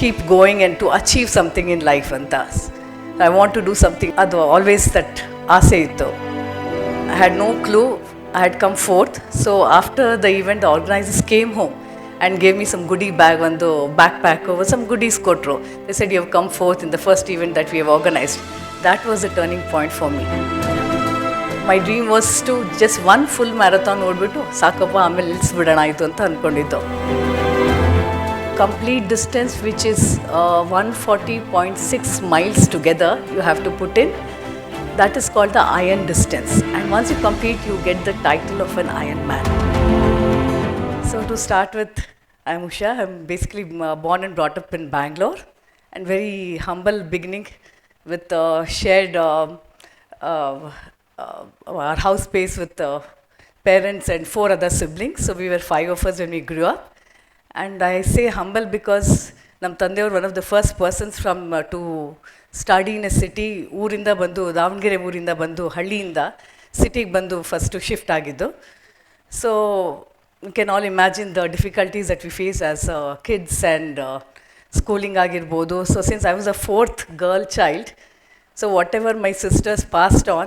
keep going and to achieve something in life anta. I want to do something. Adu always that aase ittu. I had no clue. I had come fourth. So after the event, the organizers came home and gave me some goodie bag, ಒಂದು backpack over some goodies ಕೊಟ್ಟರು. They said you have come fourth in the first event that we have organized. That was a turning point for me. My dream was to just one full marathon ಓಡ್ಬಿಟ್ಟು ಸಾಕಪ್ಪ ಆಮೇಲೆ ನಿಲ್ಲಿಸ್ಬಿಡೋಣ ಆಯಿತು ಅಂತ ಅಂದ್ಕೊಂಡಿದ್ದು. Complete distance, which is 140.6 miles together, you have to put in. That is called the Iron distance. And once you complete, you get the title of an Iron Man. So to start with, I'm Usha. I'm basically born and brought up in Bangalore, and very humble beginning with shared our house space with parents and 4 other siblings. So we were 5 of us when we grew up. And I say humble because nam tande one of the first persons from to study in a city, ಊರಿಂದ ಬಂದು ದಾವಣಗೆರೆ ಊರಿಂದ ಬಂದು ಹಳ್ಳಿಯಿಂದ ಸಿಟಿಗೆ ಬಂದು first shift ಆಗಿದ್ದು. So you can all imagine the difficulties that we face as kids and schooling ಆಗಿರ್ಬೋದು. So since I was a 4th girl child, so whatever my sisters passed on,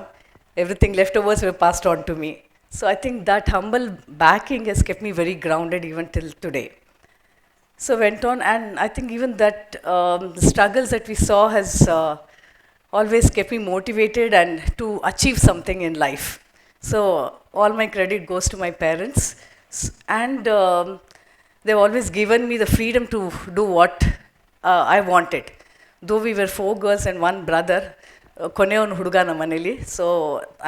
everything leftovers were passed on to me. So I think that humble backing has kept me very grounded even till today. So went on, and I think even that the struggles that we saw has always kept me motivated and to achieve something in life. So all my credit goes to my parents, and they've always given me the freedom to do what I wanted. Though we were 4 girls and 1 brother, ಕೊನೆಯವನು ಹುಡುಗ ನಮ್ಮ ಮನೇಲಿ. So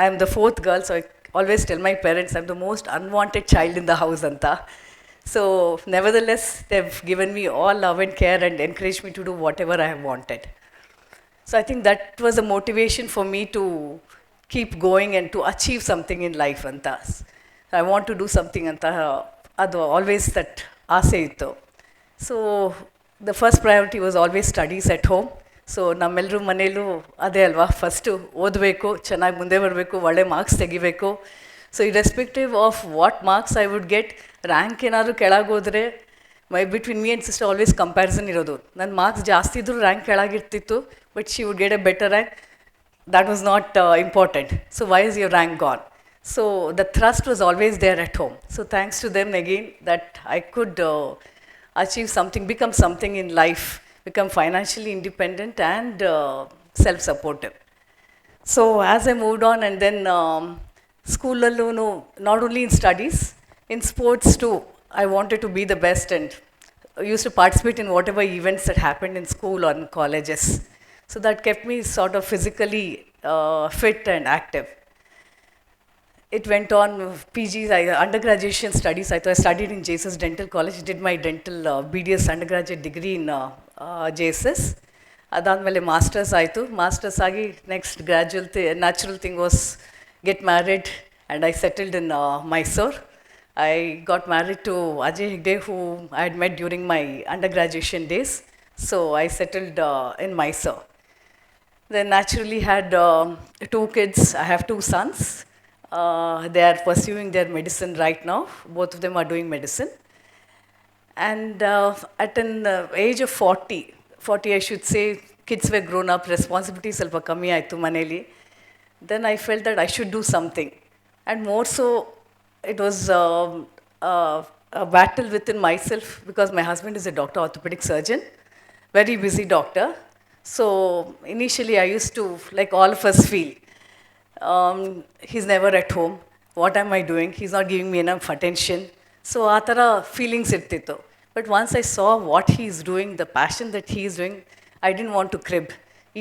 I am the 4th girl, so I always tell my parents I'm the most unwanted child in the house anta. So nevertheless, they've given me all love and care and encouraged me to do whatever I have wanted. So I think that was a motivation for me to keep going and to achieve something in life anta. I want to do something anta. Adu always that aase ittu. So the first priority was always studies at home. So ನಮ್ಮೆಲ್ಲರೂ ಮನೇಲೂ ಅದೇ ಅಲ್ವಾ, first ಓದಬೇಕು, ಚೆನ್ನಾಗಿ ಮುಂದೆ ಬರಬೇಕು, ಒಳ್ಳೆ marks ತೆಗಿಬೇಕು. So irrespective of what marks I would get, rank ಏನಾದರೂ ಕೆಳಗೋದ್ರೆ between me and sister always comparison ಇರೋದು. ನನ್ನ ಮಾರ್ಕ್ಸ್ ಜಾಸ್ತಿ ಇದ್ದರೂ ರ್ಯಾಂಕ್ ಕೆಳಗಿರ್ತಿತ್ತು, but she would get a better rank. That was not important. So why is your rank gone? So the thrust was always there at home. So thanks to them again that I could achieve something, become something in life, become financially independent and self-supportive. So as I moved on, and then school alone, not only in studies, in sports too, I wanted to be the best and used to participate in whatever events that happened in school or in colleges. So that kept me sort of physically fit and active. It went on PG, undergraduate studies. I studied in JSS Dental College, did my dental BDS undergraduate degree in JSS. ಅದಾದಮೇಲೆ masters ಆಯಿತು. Masters ಆಗಿ next natural thing was get married, and I settled in Mysore. I got married to USHA HEGDE, who I had met during my undergraduation days. So I settled in Mysore. Then naturally had 2 kids. I have 2 sons. They are pursuing their medicine right now. Both of them are doing medicine. And at an age of 40 I should say, kids were grown up, responsibilities ಸ್ವಲ್ಪ ಕಮ್ಮಿ ಆಯಿತು ಮನೇಲಿ. Then I felt that I should do something. And more so, it was a battle within myself, because my husband is a doctor, orthopedic surgeon, very busy doctor. So initially I used to, like all of us feel, he's never at home, what am I doing, he's not giving me enough attention. So ಆ ಥರ feelings ಇರ್ತಿತ್ತು. But once I saw what he is doing, the passion that he is doing, I didn't want to crib.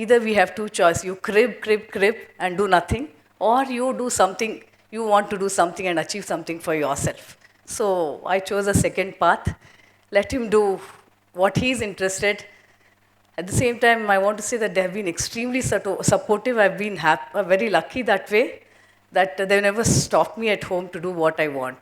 Either we have 2 choices, you crib and do nothing, or you do something, you want to do something and achieve something for yourself. So I chose a second path, let him do what he is interested. At the same time, I want to say that they have been extremely supportive. I've been very lucky that way, that they never stopped me at home to do what I want.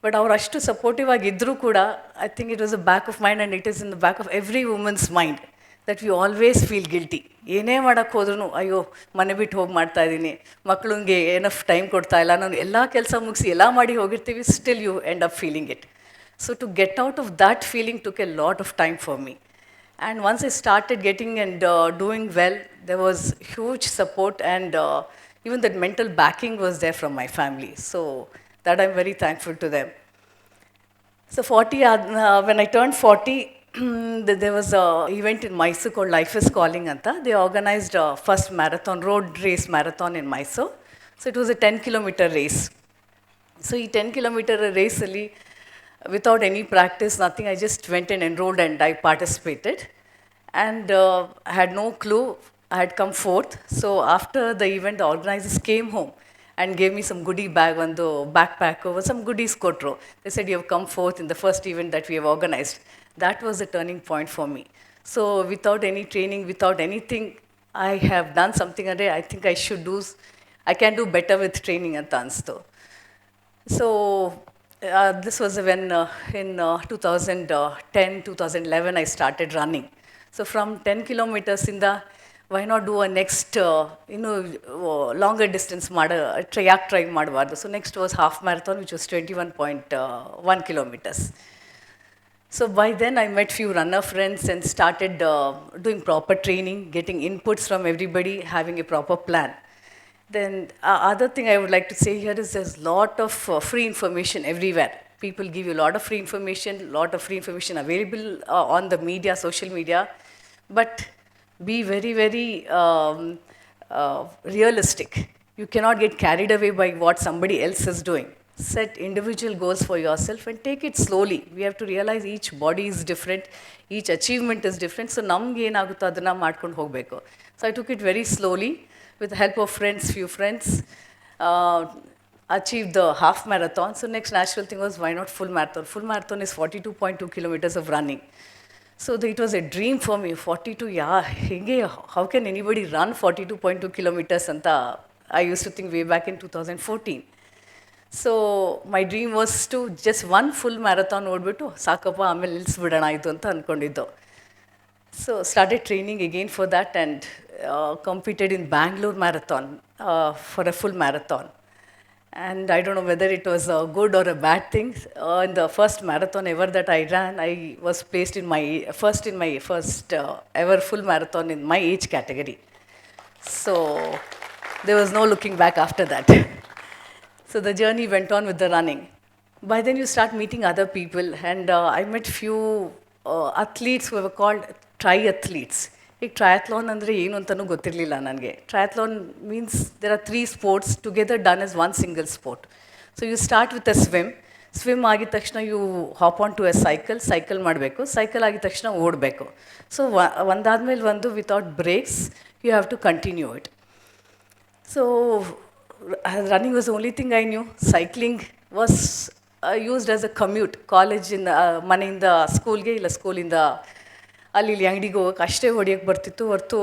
But ಅವರು ಅಷ್ಟು supportive ಆಗಿದ್ದರೂ ಕೂಡ, I think it was a back of mind, and it is in the back of every women's mind, that we always feel guilty. ಏನೇ ಮಾಡೋಕ್ಕೆ ಹೋದ್ರೂ, ಅಯ್ಯೋ ಮನೆ ಬಿಟ್ಟು ಹೋಗಿ ಮಾಡ್ತಾಯಿದ್ದೀನಿ, ಮಕ್ಕಳಿಗೆ ಏನಫ್ ಟೈಮ್ ಕೊಡ್ತಾ ಇಲ್ಲ, ನಾನು ಎಲ್ಲ ಕೆಲಸ ಮುಗಿಸಿ ಎಲ್ಲ ಮಾಡಿ ಹೋಗಿರ್ತೀವಿ, still you end up feeling it. So to get out of that feeling took a lot of time for me. And once I started getting and doing well, there was huge support and even that mental backing was there from my family. So that I'm very thankful to them. So 40, when I turned 40, there was an event in Mysore called Life is Calling Anta. They organized a first marathon, road race marathon in Mysore. So it was a 10-kilometer race. So ಈ 10-kilometer ರೇಸಲ್ಲಿ without any practice, nothing, I just went and enrolled and I participated. And I had no clue, I had come fourth. So after the event, the organizers came home and gave me some goodie bag, ಒಂದು backpack over some goodies ಕೊಟ್ಟರು. They said, you have come fourth in the first event that we have organized. That was the turning point for me. So without any training, without anything, I have done something and I think I should do, I can do better with training ಅಂತ ಅನಿಸ್ತು. So this was when in 2010, 2011, I started running. So from 10 kilometers in the, why not do a next, longer distance, try ಮಾಡಬಾರ್ದು. So next was half marathon, which was 21.1 kilometers. So by then I met few runner friends and started doing proper training, getting inputs from everybody, having a proper plan. Then other thing I would like to say here is there's a lot of free information everywhere. People give you a lot of free information available on the media, social media. But be very, very realistic. You cannot get carried away by what somebody else is doing. Set individual goals for yourself and take it slowly. We have to realize each body is different, each achievement is different. So ನಮ್ಗೆ ಏನಾಗುತ್ತೋ ಅದನ್ನು ಮಾಡ್ಕೊಂಡು ಹೋಗಬೇಕು. So I took it very slowly. With the help of friends, few friends, achieved the half marathon. So next natural thing was, why not full marathon? Full marathon is 42.2 kilometers of running. So it was a dream for me. 42, how can anybody run 42.2 kilometers? Anta, I used to think way back in 2014. So my dream was to just one full marathon ಓಡ್ಬಿಟ್ಟು ಸಾಕಪ್ಪ ಆಮೇಲೆ ನಿಲ್ಲಿಸ್ಬಿಡೋಣ ಇದು ಅಂತ ಅಂದ್ಕೊಂಡಿದ್ದು. So started training again for that and competed in Bangalore marathon for a full marathon. And I don't know whether it was a good or a bad thing. In the first marathon ever that I ran, I was placed in my first ever full marathon in my age category. So there was no looking back after that. So the journey went on with the running. By then you start meeting other people and I met few athletes who were called triathletes. ಈಗ triathlon ಅಂದರೆ ಏನು ಅಂತಲೂ ಗೊತ್ತಿರಲಿಲ್ಲ ನನಗೆ. Triathlon means there are 3 sports together done as one single sport. So you start with a swim ಆಗಿದ ತಕ್ಷಣ you hop on to a cycle ಮಾಡಬೇಕು, cycle ಆಗಿದ ತಕ್ಷಣ ಓಡಬೇಕು. ಸೊ ಒಂದಾದ್ಮೇಲೆ ಒಂದು without breaks you have to continue it. So running was the only thing I knew. Cycling was used as a commute. College ಮನೆಯಿಂದ ಸ್ಕೂಲ್ಗೆ ಇಲ್ಲ ಸ್ಕೂಲಿಂದ ಅಲ್ಲಿ ಇಲ್ಲಿ ಅಂಗಡಿಗೆ ಹೋಗೋಕೆ ಅಷ್ಟೇ ಹೊಡಿಯೋಕ್ಕೆ ಬರ್ತಿತ್ತು ಹೊರತು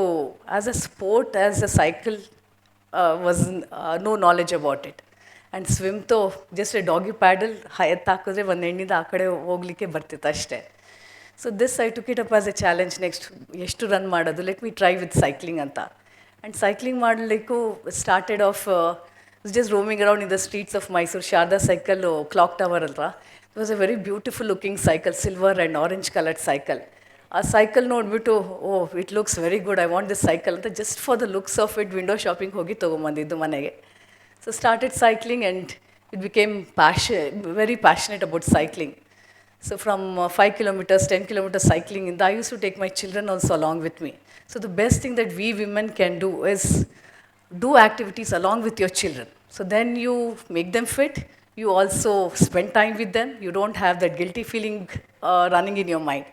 as a sport as a cycle was no knowledge about it. And swim though just a doggy paddle ಎತ್ತಾಕಿದ್ರೆ ಒಂದು ಎಣ್ಣಿಂದ ಆ ಕಡೆ ಹೋಗಲಿಕ್ಕೆ ಬರ್ತಿತ್ತು ಅಷ್ಟೇ. So this I took it up as a challenge. Next ಎಷ್ಟು ರನ್ ಮಾಡೋದು, let me try with cycling ಅಂತ. ಆ್ಯಂಡ್ ಸೈಕ್ಲಿಂಗ್ ಮಾಡಲಿಕ್ಕೂ started off just roaming around in the streets of Mysuru. Sharada cycle clock tower ಅಲ್ವಾ, it was A very beautiful looking cycle, silver and orange coloured cycle. ಆ cycle ನೋಡಿಬಿಟ್ಟು it looks very good, I want this cycle ಅಂತ just for the looks of it window shopping ಹೋಗಿ ತೊಗೊಂಬಂದಿದ್ದು ಮನೆಗೆ. So started cycling and it became very passionate about cycling. So from 5 kilometers, 10 kilometers cycling in, I used to take my children also along with me. So the best thing that we women can do is do activities along with your children. So then you make them fit, you also spend time with them, you don't have that guilty feeling running in your mind.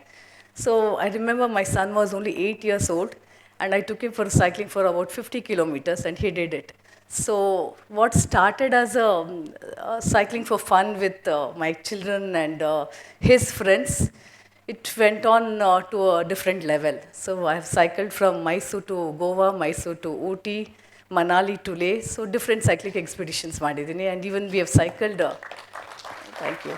So I remember my son was only 8 years old and I took him for cycling for about 50 kilometers and he did it. So what started as a cycling for fun with my children and his friends, it went on to a different level. So I have cycled from Mysore to Goa, Mysore to Ooty, Manali to Leh. So different cycling expeditions ಮಾಡಿದ್ದೀನಿ. And even we have cycled, thank you,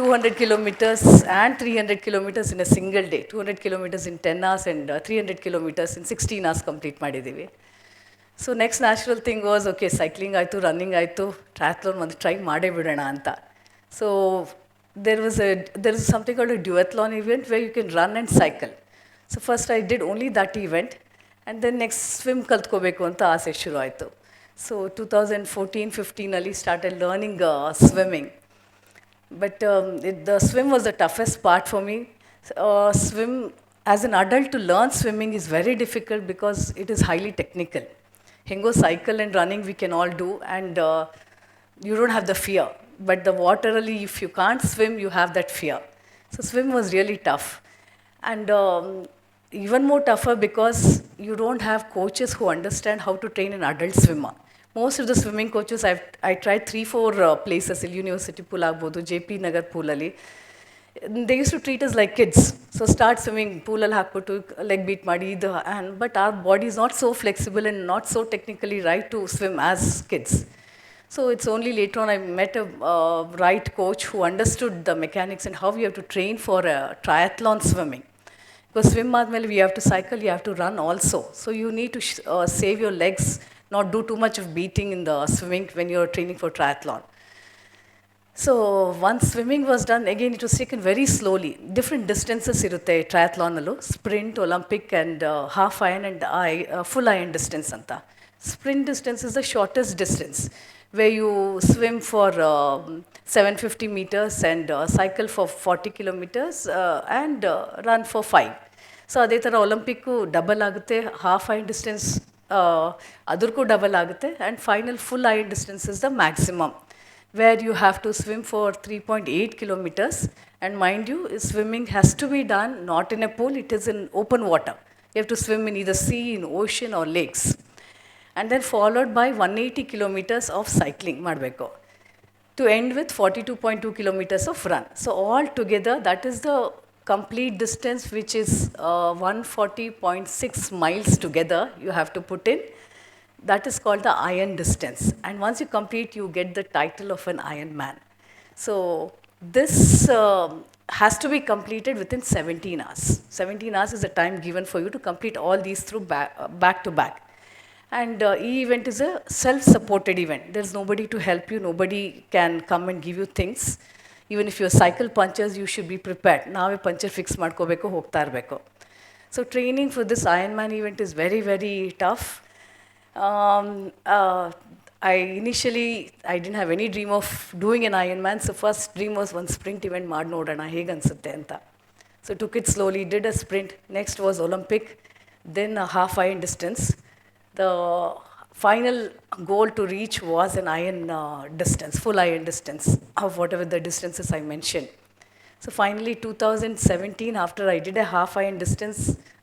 200 kilometers and 300 kilometers in a single day. 200 kilometers in 10 hours and 300 kilometers in 16 hours complete ಮಾಡಿದ್ದೀವಿ. So next natural thing was, okay cycling ಆಯಿತು, running ಆಯಿತು, triathlon ಒಂದು try ಮಾಡೇ ಬಿಡೋಣ ಅಂತ. So there is something called a duathlon event where you can run and cycle. So first I did only that event, and then next swim kaltkobeku anta aase shuru aitu. So 2014-15 ali started learning swimming. But the swim was the toughest part for me. Swim, as an adult, to learn swimming is very difficult because it is highly technical. Hingo cycle and running we can all do, and you don't have the fear. But the water, if you can't swim, you have that fear. So swim was really tough. And even more tougher because you don't have coaches who understand how to train an adult swimmer. Most of the swimming coaches, I tried 3-4 places, University pool agbodu, JP Nagar pool ali. They used to treat us like kids. So start swimming, pool al hakbiಟ್ಟು leg beat ಮಾಡಿ but our body is not so flexible and not so technically right to swim as kids. So it's only later on I met a right coach who understood the mechanics and how you have to train for triathlon swimming. Because swim ಆದ್ಮೇಲೆ you have to cycle, you have to run also. So you need to save your legs, not do too much of beating in the swimming when you're training for triathlon. So once swimming was done, again it was taken very slowly. Different distances irutte triathlon allu, sprint, Olympic, and half iron and full iron distance anta. Sprint distance is the shortest distance, where you swim for 750 meters and cycle for 40 kilometers and run for 5. So ಅದೇ ಥರ Olympic double ಆಗುತ್ತೆ, half iron distance ಅದಕ್ಕೂ double ಆಗುತ್ತೆ, and final full iron distance is the maximum, where you have to swim for 3.8 kilometers. And mind you, swimming has to be done not in a pool, it is in open water. You have to swim in either sea, in ocean or lakes. And then followed by 180 kilometers of cycling ಮಾಡಬೇಕು, to end with 42.2 kilometers of run. So all together, that is the complete distance, which is 140.6 miles together you have to put in. That is called the Iron distance. And once you complete, you get the title of an Iron Man. So this has to be completed within 17 hours. 17 hours is the time given for you to complete all these through back to back. And event is a self-supported event. There's nobody to help you. Nobody can come and give you things. Even if you're cycle punchers, you should be prepared. Naave puncture fix ಮಾಡ್ಕೋಬೇಕು, ಹೋಗ್ತಾ ಇರಬೇಕು. So training for this Ironman event is very, very tough. I didn't have any dream of doing an Ironman. So first dream was one sprint event ಮಾಡಿ ನೋಡೋಣ ಹೇಗೆ ಅನ್ಸುತ್ತೆ ಅಂತ. So took it slowly, did a sprint. Next was Olympic, then a half iron distance. The final goal to reach was an iron distance, full iron distance of whatever the distances I mentioned. So finally 2017, after I did a half iron distance,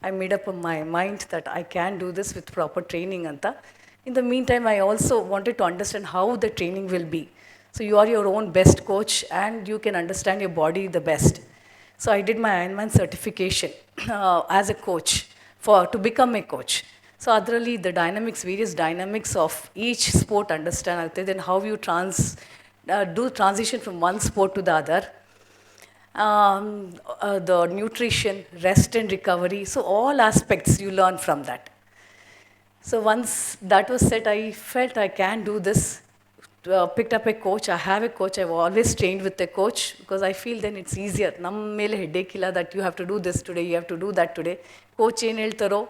I made up my mind that I can do this with proper training anta. In the meantime, I also wanted to understand how the training will be. So you are your own best coach and you can understand your body the best. So I did my Ironman certification as a coach to become a coach. So adralli the various dynamics of each sport understand agutte, then how you do transition from one sport to the other. The nutrition, rest and recovery, so all aspects you learn from that. So once that was set, I felt I can do this. Picked up a coach. I have a coach. I've always trained with a coach because I feel then it's easier. Nam mele headache illa that you have to do this today, you have to do that today. Coach ಏನು ಹೇಳ್ತಾರೋ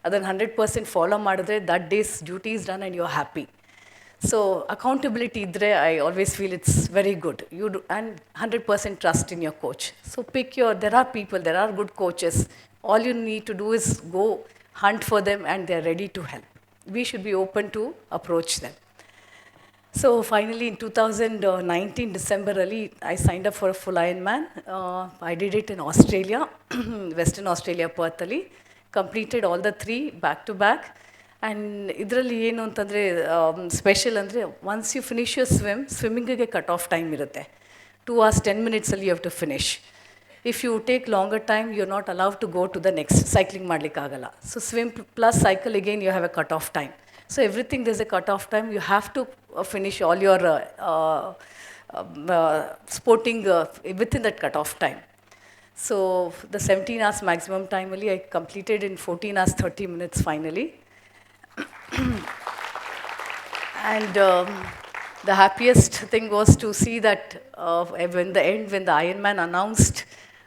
ಅದನ್ನು 100% follow ಮಾಡಿದ್ರೆ that day's duty is done and you're happy. So accountability idre, I always feel it's very good. You do, and 100% trust in your coach. So there are people, there are good coaches. All you need to do is go hunt for them and they're ready to help. We should be open to approach them. So finally in 2019 December I signed up for a full Ironman. I did it in Australia, Western Australia, Perth ali. Completed all the 3 back to back. And ಇದರಲ್ಲಿ ಏನು ಅಂತಂದರೆ special ಅಂದರೆ once you finish your ಸ್ವಿಮ್ಮಿಂಗಿಗೆ cut off time ಇರುತ್ತೆ. 2 hours 10 minutes ಅಲ್ಲಿ you have to finish. If you take longer time you are not allowed to go to the next, cycling ಮಾಡಲಿಕ್ಕಾಗಲ್ಲ. So swim plus cycle again you have a cut off time. So everything this a cut off time, you have to finish all your sporting within that cut off time. So the 17 hours maximum time I completed in 14 hours 30 minutes finally. And the happiest thing was to see that when the Ironman announced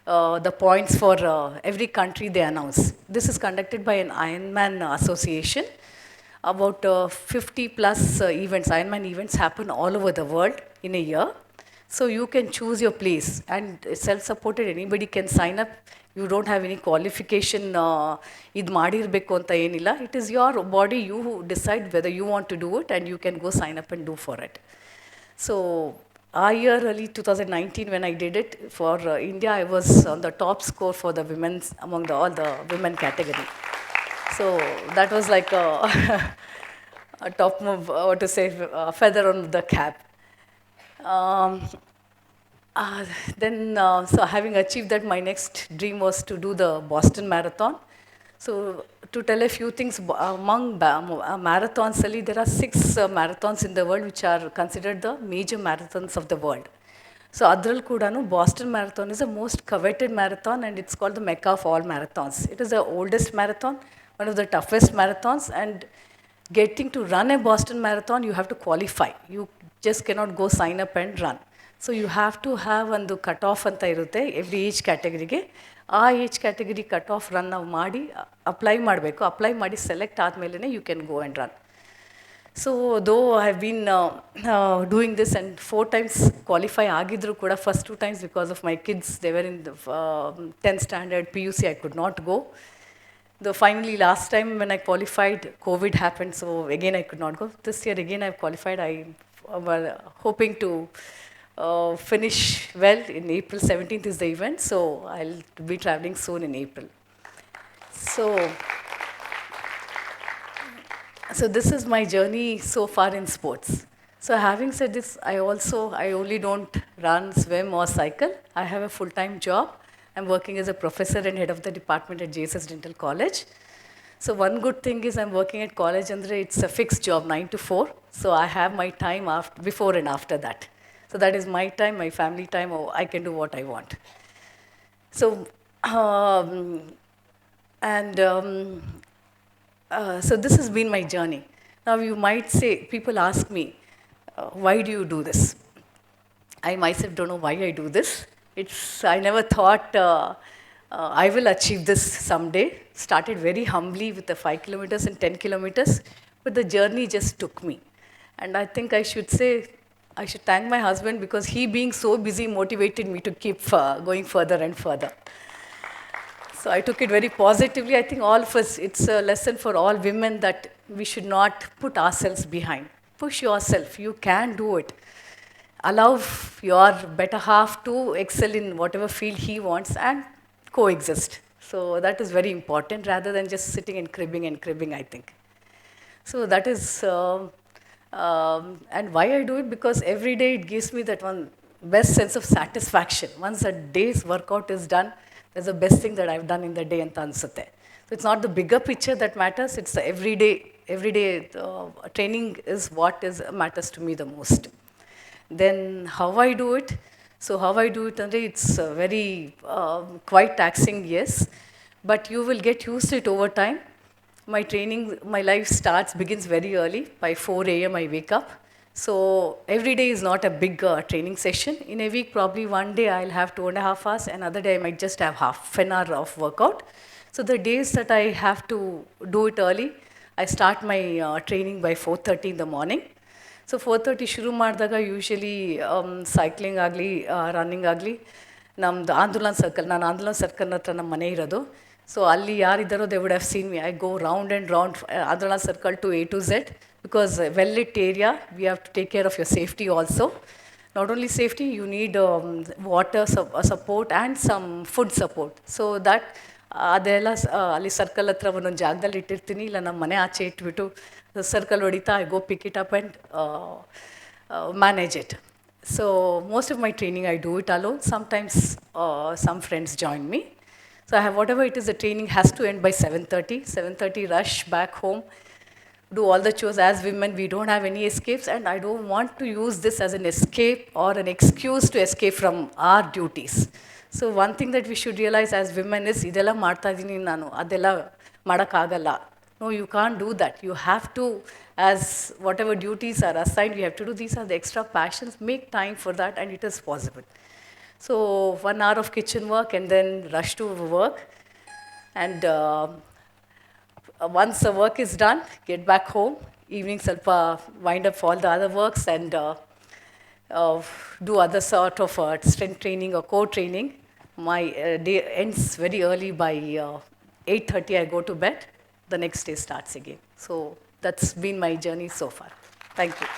the points for every country they announce. This is conducted by an Ironman association. About 50 plus events, Ironman events happen all over the world in a year. So you can choose your place, and self-supported, anybody can sign up. You don't have any qualification, ಇದು ಮಾಡಿರಬೇಕು ಅಂತ ಏನಿಲ್ಲ. It is your body, you decide whether you want to do it, and you can go sign up and do for it. So our year, early 2019, when I did it for India, I was on the top score for the women's, among all the women category. So that was like a top move, what to say, feather on the cap. Um, so having achieved that, my next dream was to do the Boston Marathon. So to tell a few things, among marathons, there are 6 marathons in the world which are considered the major marathons of the world. So adral kudanu, Boston Marathon is the most coveted marathon, and it's called the Mecca of all marathons. It is the oldest marathon, one of the toughest marathons, and getting to run a Boston Marathon, you have to qualify. You just cannot go sign up and run. So you have to have ಒಂದು cut off ಅಂತ ಇರುತ್ತೆ every age ಕ್ಯಾಟಗರಿಗೆ. ಆ age category cut off run ನಾವು ಮಾಡಿ apply ಮಾಡಬೇಕು. Apply ಮಾಡಿ select ಆದಮೇಲೆ you can go and run. So though I have been doing this, and 4 times qualify ಆಗಿದ್ರು ಕೂಡ, first 2 times because of my kids, they were in the 10th standard, PUC, I could not go. Though finally last time when I qualified, COVID happened, so again I could not go. This year again I've qualified. I was hoping to finish well. In April 17th is the event, so I'll be traveling soon in April. So this is my journey so far in sports. So having said this, I only don't run, swim or cycle. I have a full-time job. I'm working as a professor and head of the department at JSS Dental College. So one good thing is I'm working at college, and it's a fixed job, 9 to 4. So I have my time before and after that. So that is my time, my family time, or I can do what I want. So, so this has been my journey. Now you might say, people ask me, why do you do this? I myself don't know why I do this. I never thought I will achieve this someday. Started very humbly with the 5 kilometers and 10 kilometers, but the journey just took me. And I think I should thank my husband, because he, being so busy, motivated me to keep going further and further. So I took it very positively. I think all of us, it's a lesson for all women that we should not put ourselves behind. Push yourself. You can do it. Allow your better half to excel in whatever field he wants and coexist. So that is very important, rather than just sitting and cribbing, I think. So that is, and why I do it, because every day it gives me that one best sense of satisfaction. Once a day's workout is done, that's the best thing that I've done in the day anta ansutte. So it's not the bigger picture that matters, it's the everyday training is what matters to me the most. Then how I do it? So how I do it, it's very quite taxing, yes, but you will get used to it over time. My training, my life begins very early. By 4 a.m. I wake up. So every day is not a big training session. In a week, probably one day I'll have 2.5 hours, another day I might just have half an hour of workout. So the days that I have to do it early, I start my training by 4:30 in the morning. So 4:30 ಶುರು ಮಾಡಿದಾಗ usually cycling ಆಗಲಿ running ಆಗಲಿ, ನಮ್ಮದು ಆಂದೋಲನ್ circle, ನಾನು ಆಂದೋಲನ್ circle ಹತ್ರ ನಮ್ಮ ಮನೆ ಇರೋದು. ಸೊ ಅಲ್ಲಿ ಯಾರಿದ್ದಾರೋ they would have seen me. I go round and round Andolan circle to A to Z, because well-lit area, we have to take care of your safety also. Not only safety, you need water support and some food support. So that ಅದೆಲ್ಲ ಅಲ್ಲಿ circle ಹತ್ರ ಒಂದೊಂದು ಜಾಗದಲ್ಲಿ ಇಟ್ಟಿರ್ತೀನಿ, ಇಲ್ಲ ನಮ್ಮ ಮನೆ ಆಚೆ ಇಟ್ಬಿಟ್ಟು ಸರ್ಕಲ್ ಹೊಡಿತಾ I go pick it up and manage it. So most of my training I do it alone. Sometimes some friends join me. So I have whatever it is, the training has to end by 7:30. 7:30 rush back home, do all the chores. As women, we don't have any escapes, and I don't want to use this as an escape or an excuse to escape from our duties. So one thing that we should realize as women is, idella ಮಾಡ್ತಾ ಇದೀನಿ ನಾನು, ಅದೆಲ್ಲ ಮಾಡೋಕ್ಕಾಗಲ್ಲ. No, you can't do that. You have to, as whatever duties are assigned, you have to do. These are the extra passions. Make time for that, and it is possible. So 1 hour of kitchen work and then rush to work. And once the work is done, get back home. Evening, ಸ್ವಲ್ಪ wind up all the other works and uh, do other sort of strength training or core training. My day ends very early by 8:30. I go to bed. The next day starts again. So that's been my journey so far. Thank you.